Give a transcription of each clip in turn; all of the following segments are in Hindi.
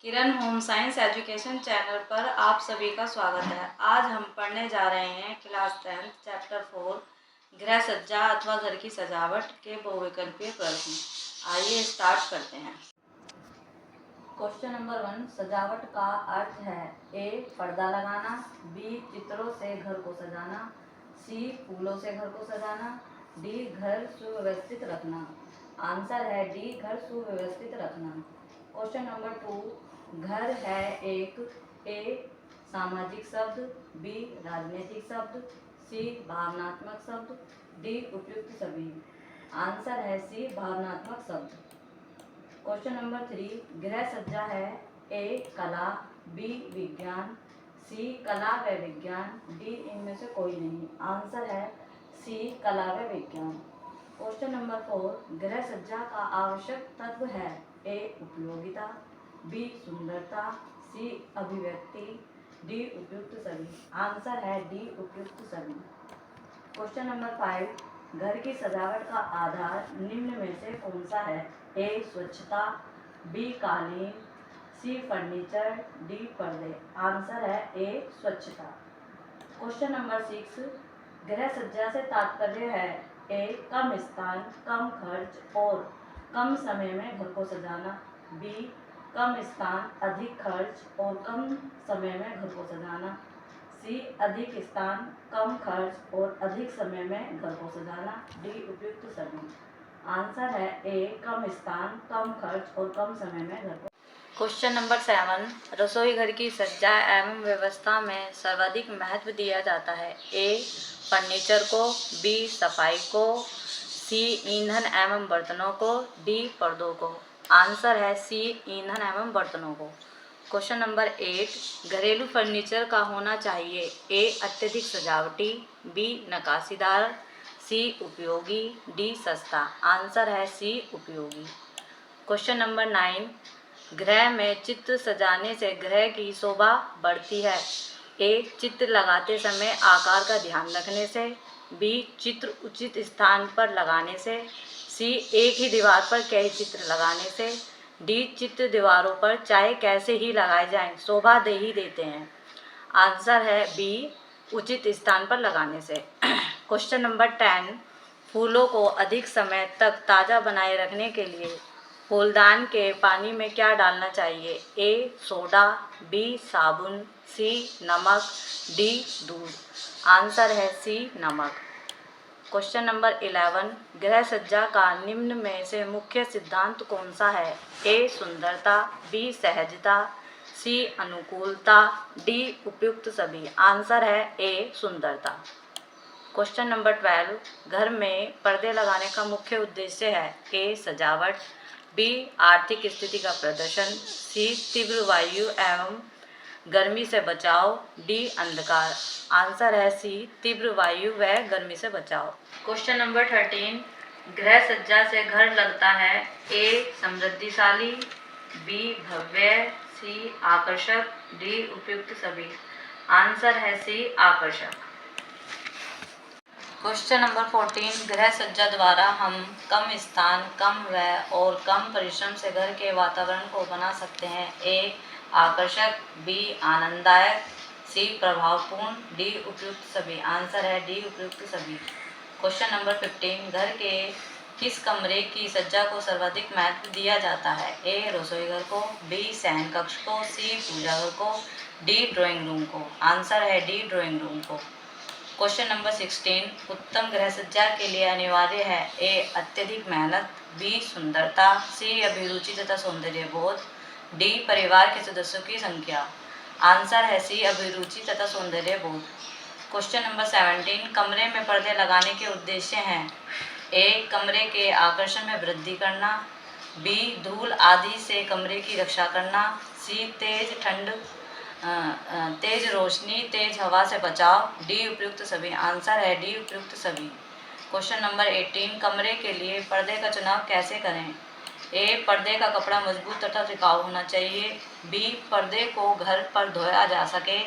किरण होम साइंस एजुकेशन चैनल पर आप सभी का स्वागत है। आज हम पढ़ने जा रहे हैं क्लास 10 चैप्टर 4 गृह सज्जा अथवा घर की सजावट के बहुविकल्पीय प्रश्न। आइए स्टार्ट करते हैं। क्वेश्चन नंबर 1, सजावट का अर्थ है ए पर्दा लगाना, बी चित्रों से घर को सजाना, सी फूलों से घर को सजाना, डी घर सुव्यवस्थित रखना। आंसर है डी घर सुव्यवस्थित रखना। क्वेश्चन नंबर 2, घर है एक ए सामाजिक शब्द, बी राजनीतिक शब्द, सी भावनात्मक शब्द, डी उपयुक्त सभी। आंसर है सी भावनात्मक शब्द। क्वेश्चन नंबर 3, गृह सज्जा है ए कला, बी विज्ञान, सी कला व विज्ञान, डी इनमें से कोई नहीं। आंसर है सी कला व विज्ञान। क्वेश्चन नंबर 4, गृह सज्जा का आवश्यक तत्व है ए उपयोगिता, बी सुंदरता, सी अभिव्यक्ति, डी उपयुक्त सभी। आंसर है डी उपयुक्त सभी। क्वेश्चन नंबर 5, घर की सजावट का आधार निम्न में से कौन सा है? ए स्वच्छता, बी कालीन, सी फर्नीचर, डी पर्दे। आंसर है ए स्वच्छता। क्वेश्चन नंबर 6, गृह सज्जा से तात्पर्य है ए कम स्थान, कम खर्च और कम समय में घर को सजाना, बी कम स्थान, अधिक खर्च और कम समय में घर को सजाना, सी अधिक स्थान, कम खर्च और अधिक समय में घर को सजाना, डी उपयुक्त सभी। आंसर है ए कम स्थान, कम खर्च और कम समय में घर को। क्वेश्चन नंबर 7, रसोई घर की सज्जा एवं व्यवस्था में सर्वाधिक महत्व दिया जाता है ए फर्नीचर को, बी सफाई को, सी ईंधन एवं बर्तनों को, डी पर्दों को। आंसर है सी ईंधन एवं बर्तनों को। क्वेश्चन नंबर 8, घरेलू फर्नीचर का होना चाहिए ए अत्यधिक सजावटी, बी नक्काशीदार, सी उपयोगी, डी सस्ता। आंसर है सी उपयोगी। क्वेश्चन नंबर 9, गृह में चित्र सजाने से गृह की शोभा बढ़ती है ए चित्र लगाते समय आकार का ध्यान रखने से, बी चित्र उचित स्थान पर लगाने से, सी एक ही दीवार पर कई चित्र लगाने से, डी चित्र दीवारों पर चाहे कैसे ही लगाए जाएं शोभा दे ही देते हैं। आंसर है बी उचित स्थान पर लगाने से। क्वेश्चन नंबर 10, फूलों को अधिक समय तक ताज़ा बनाए रखने के लिए फूलदान के पानी में क्या डालना चाहिए ए सोडा, बी साबुन, सी नमक, डी दूध। आंसर है सी नमक। क्वेश्चन नंबर 11, गृह सज्जा का निम्न में से मुख्य सिद्धांत कौन सा है ए सुंदरता, बी सहजता, सी अनुकूलता, डी उपयुक्त सभी। आंसर है ए सुंदरता। क्वेश्चन नंबर 12, घर में पर्दे लगाने का मुख्य उद्देश्य है ए सजावट, बी आर्थिक स्थिति का प्रदर्शन, सी तीव्र वायु एवं गर्मी से बचाव, डी अंधकार। आंसर है सी तीव्र वायु व गर्मी से बचाव। क्वेश्चन नंबर 13, गृह सज्जा से घर लगता है ए समृद्धिशाली, बी भव्य, सी आकर्षक, डी उपयुक्त सभी। आंसर है सी आकर्षक। क्वेश्चन नंबर 14, गृह सज्जा द्वारा हम कम स्थान, कम व्यय और कम परिश्रम से घर के वातावरण को बना सकते हैं ए आकर्षक, बी आनंददायक, सी प्रभावपूर्ण, डी उपयुक्त सभी। आंसर है डी उपयुक्त सभी। क्वेश्चन नंबर 15, घर के किस कमरे की सज्जा को सर्वाधिक महत्व दिया जाता है ए रसोई घर को, बी शयन कक्ष को, सी पूजा घर को, डी ड्राइंग रूम को। आंसर है डी ड्राइंग रूम को। क्वेश्चन नंबर 16, उत्तम गृह सज्जा के लिए अनिवार्य है ए अत्यधिक मेहनत, बी सुंदरता, सी अभिरुचि तथा सौंदर्य बोध, डी परिवार के सदस्यों की संख्या। आंसर है सी अभिरुचि तथा सौंदर्य बोध। क्वेश्चन नंबर 17, कमरे में पर्दे लगाने के उद्देश्य हैं ए कमरे के आकर्षण में वृद्धि करना, बी धूल आदि से कमरे की रक्षा करना, सी तेज रोशनी, तेज हवा से बचाव, डी उपयुक्त सभी। आंसर है डी उपयुक्त सभी। क्वेश्चन नंबर 18, कमरे के लिए पर्दे का चुनाव कैसे करें ए पर्दे का कपड़ा मजबूत तथा टिकाऊ होना चाहिए, बी पर्दे को घर पर धोया जा सके,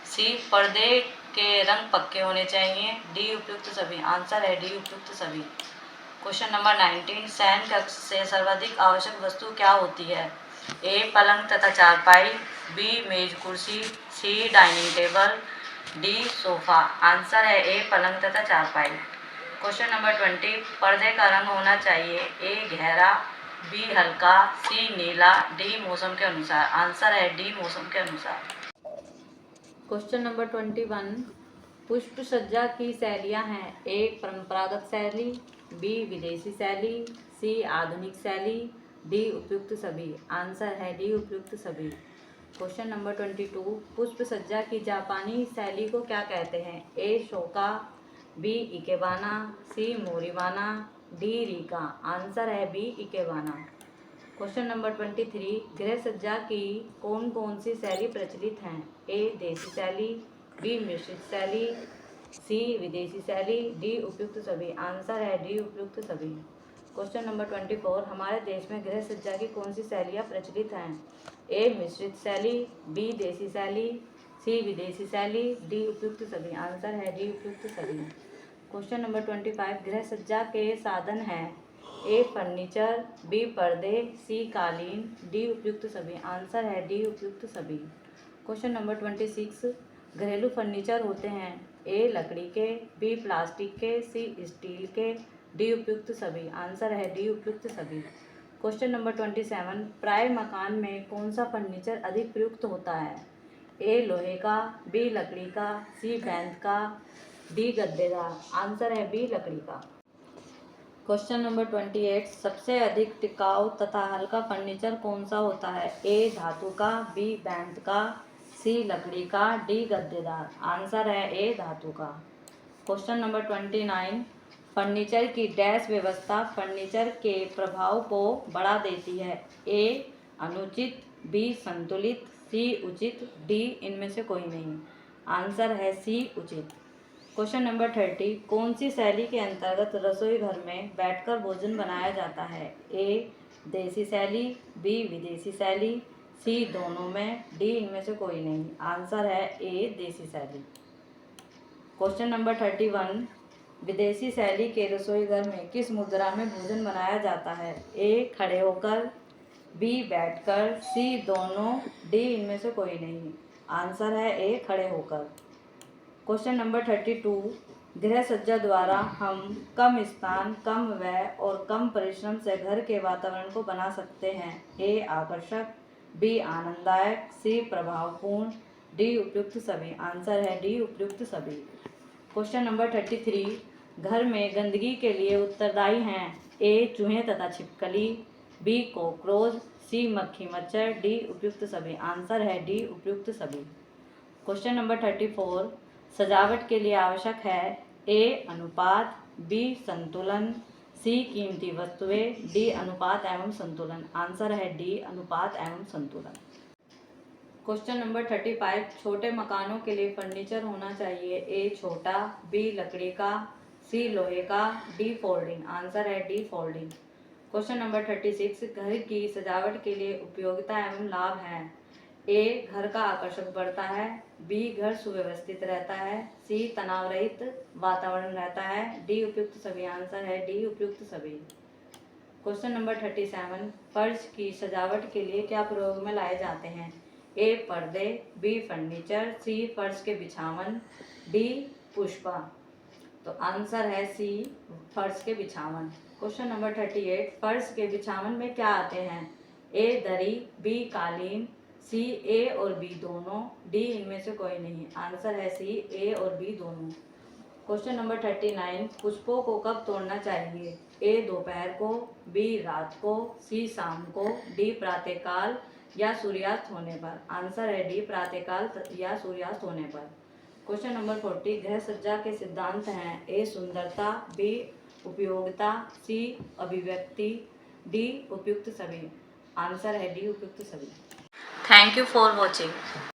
सी पर्दे के रंग पक्के होने चाहिए, डी उपयुक्त सभी। आंसर है डी उपयुक्त सभी। क्वेश्चन नंबर 19, शयन कक्ष से सर्वाधिक आवश्यक वस्तु क्या होती है ए पलंग तथा चारपाई, बी मेज कुर्सी, C dining table, D sofa. Answer है ए पलंग तथा चारपाई। क्वेश्चन नंबर 20, पर्दे का रंग होना चाहिए ए गहरा, बी हल्का, सी नीला, डी मौसम के अनुसार। आंसर है डी मौसम के अनुसार। क्वेश्चन नंबर 21, पुष्प सज्जा की शैलियाँ हैं ए परंपरागत शैली, बी विदेशी शैली, सी आधुनिक शैली, डी उपयुक्त सभी। आंसर है डी उपयुक्त सभी। क्वेश्चन नंबर 22, पुष्प सज्जा की जापानी शैली को क्या कहते हैं ए शोका, बी इकेबाना, सी मोरीबाना, डी रीका। आंसर है बी इकेबाना। क्वेश्चन नंबर 23, गृह सज्जा की कौन कौन सी शैली प्रचलित हैं ए देसी शैली, बी मिश्रित शैली, सी विदेशी शैली, डी उपयुक्त सभी। आंसर है डी उपयुक्त सभी। क्वेश्चन नंबर 24, हमारे देश में गृह सज्जा की कौन सी शैलियाँ प्रचलित हैं ए मिश्रित शैली, बी देसी शैली, सी विदेशी शैली, डी उपयुक्त सभी। आंसर है डी उपयुक्त सभी। क्वेश्चन नंबर 25, गृह सज्जा के साधन हैं ए फर्नीचर, बी पर्दे, सी कालीन, डी उपयुक्त सभी। आंसर है डी उपयुक्त सभी। क्वेश्चन नंबर 26, घरेलू फर्नीचर होते हैं ए लकड़ी के, बी प्लास्टिक के, सी स्टील के, डी उपयुक्त सभी। आंसर है डी उपयुक्त सभी। क्वेश्चन नंबर 27, प्राय मकान में कौन सा फर्नीचर अधिक प्रयुक्त होता है ए लोहे का, बी लकड़ी का, सी बैंत का, डी गद्देदार। आंसर है बी लकड़ी का। क्वेश्चन नंबर 28, सबसे अधिक टिकाऊ तथा हल्का फर्नीचर कौन सा होता है ए धातु का, बी बैंत का, सी लकड़ी का, डी गद्देदार। आंसर है ए धातु का। क्वेश्चन नंबर 29, फर्नीचर की डैश व्यवस्था फर्नीचर के प्रभाव को बढ़ा देती है ए अनुचित, बी संतुलित, सी उचित, डी इनमें से कोई नहीं। आंसर है सी उचित। क्वेश्चन नंबर 30, कौन सी शैली के अंतर्गत रसोई घर में बैठकर भोजन बनाया जाता है ए देसी शैली, बी विदेशी शैली, सी दोनों में, डी इनमें से कोई नहीं। आंसर है ए देसी शैली। क्वेश्चन नंबर 31, विदेशी शैली के रसोई घर में किस मुद्रा में भोजन बनाया जाता है ए खड़े होकर, बी बैठकर, सी दोनों, डी इनमें से कोई नहीं। आंसर है ए खड़े होकर। क्वेश्चन नंबर 32, गृह सज्जा द्वारा हम कम स्थान, कम व्यय और कम परिश्रम से घर के वातावरण को बना सकते हैं ए आकर्षक, बी आनंददायक, सी प्रभावपूर्ण, डी उपयुक्त सभी। आंसर है डी उपयुक्त सभी। क्वेश्चन नंबर 33, घर में गंदगी के लिए उत्तरदायी हैं ए चूहे तथा छिपकली, बी कॉकरोच, सी मक्खी मच्छर, डी उपयुक्त सभी। आंसर है डी उपयुक्त सभी। क्वेश्चन नंबर 34, सजावट के लिए आवश्यक है ए अनुपात, बी संतुलन, सी कीमती वस्तुएं, डी अनुपात एवं संतुलन। आंसर है डी अनुपात एवं संतुलन। क्वेश्चन नंबर 35, छोटे मकानों के लिए फर्नीचर होना चाहिए ए छोटा, बी लकड़ी का, सी लोहे का, डी फोल्डिंग। आंसर है डी फोल्डिंग। क्वेश्चन नंबर 36, घर की सजावट के लिए उपयोगिता एवं लाभ है ए घर का आकर्षण बढ़ता है, बी घर सुव्यवस्थित रहता है, सी तनाव रहित वातावरण रहता है, डी उपयुक्त सभी। आंसर है डी उपयुक्त सभी। क्वेश्चन नंबर 37, फर्श की सजावट के लिए क्या प्रयोग में लाए जाते हैं ए पर्दे, बी फर्नीचर, सी फर्श के बिछावन, डी पुष्पा। तो आंसर है सी फर्श के बिछावन। क्वेश्चन नंबर 38, फर्श के बिछावन में क्या आते हैं ए दरी, बी कालीन, सी ए और बी दोनों, डी इनमें से कोई नहीं। आंसर है सी ए और बी दोनों। क्वेश्चन नंबर 39, पुष्पों को कब तोड़ना चाहिए ए दोपहर को, बी रात को, सी शाम को, डी प्रातःकाल या सूर्यास्त होने पर। आंसर है डी प्रातःकाल या सूर्यास्त होने पर। क्वेश्चन नंबर 40, गृह सज्जा के सिद्धांत हैं ए सुंदरता, बी उपयोगिता, सी अभिव्यक्ति, डी उपयुक्त सभी। आंसर है डी उपयुक्त सभी। Thank you for watching.